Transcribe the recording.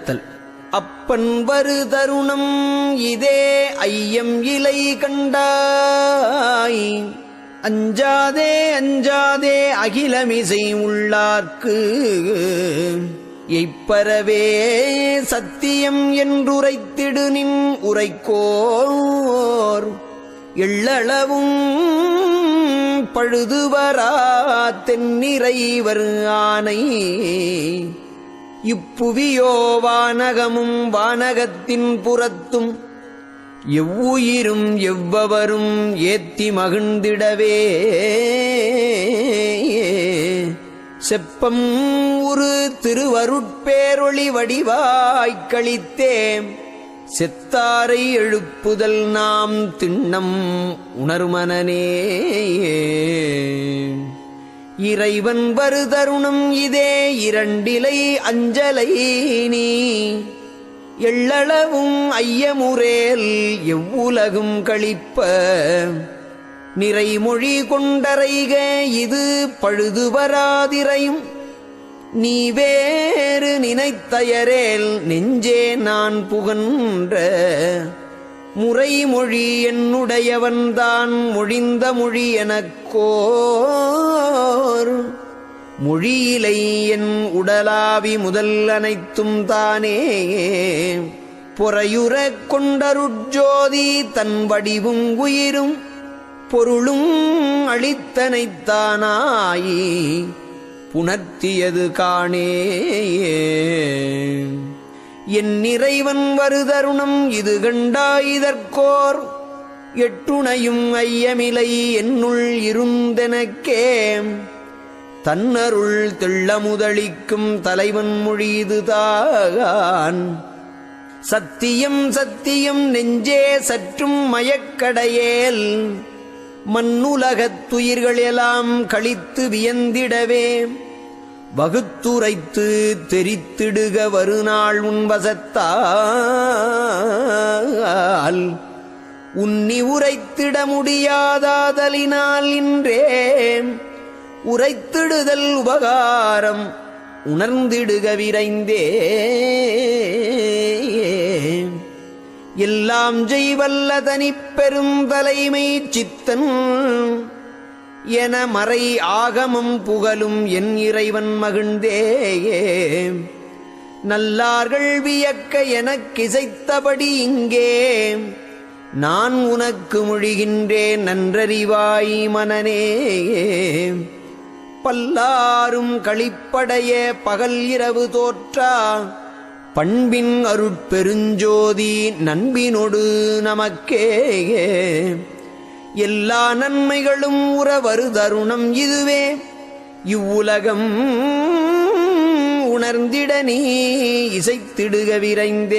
அடுத்தல். அப்பன் வரு தருணம் இதே ஐயம் இலை கண்டாய், அஞ்சாதே அஞ்சாதே அகிலமிசை உள்ளார்க்கு எய்ப்பரவே சத்தியம் என்றுரைத்திடு நின் உரைக்கோர் எள்ளளவும் பழுதுவரா தென்னிறைவர் ஆனை. இப்புவியோ வானகமும் வானகத்தின் புறத்தும் எவ்வுயிரும் எவ்வவரும் ஏத்தி மகிழ்ந்திடவே செப்பம் ஒரு திருவருட்பேரொளி வடிவாய்க்களித்தேம் செத்தாரை எழுப்புதல் நாம் திண்ணம் உணர்மனனே. இறைவன் வரு தருணம் இதே இரண்டிலை அஞ்சலை நீ எள்ளளவும் ஐயமுரேல் எவ்வுலகும் கழிப்ப நிறைமொழி கொண்டரைக இது பழுது வராதிரையும் நீ வேறு நினைத்தயரேல் நெஞ்சே நான் புகன்ற முறைமொழி என்னுடையவன்தான் மொழிந்த மொழி எனக்கோர் மொழியிலை என் உடலாவி முதல் அனைத்தும் தானே பொறையுறக் கொண்டருட்ஜோதி தன் வடிவும் உயிரும் பொருளும் அளித்தனைத்தானாயி புணர்த்தியது காணே. என் இறைவன் வருதருணம் இது கண்டாயிதற்கோர் எட்டுணையும் ஐயமிலை என்னுள் இருந்தெனக்கே தன்னருள் தெள்ளமுதளிக்கும் தலைவன் மொழிதுதான் சத்தியம் சத்தியம் நெஞ்சே சற்றும் மயக்கடையேல் மண்ணுலகத்துயிர்கள் எல்லாம் கழித்து வியந்திடவே வகுத்துரைத்து தெரித்திடுக வருநாள் உன்வசத்தால் உன்னி உரைத்திட முடியாதாதலினால் இன்றே உரைத்திடுதல் உபகாரம் உணர்ந்திடுக விரைந்தே. எல்லாம் செய்வல்ல தனிப்பெரும் தலைமை சித்தன் என மறை ஆகமம் புகழும் என் இறைவன் மகிழ்ந்தேயே நல்லார்கள் வியக்க எனக்கிசைத்தபடி இங்கே நான் உனக்கு மொழிகின்றேன் நன்றறிவாய் மனனே. பல்லாரும் களிப்படைய பகல் இரவு தோற்றா பண்பின் அருட்பெருஞ்சோதி நண்பினொடு நமக்கே எல்லா நன்மைகளும் உறவரு தருணம் இதுவே இவ்வுலகம் உணர்ந்திட நீ இசைத்திடுக விரைந்தே.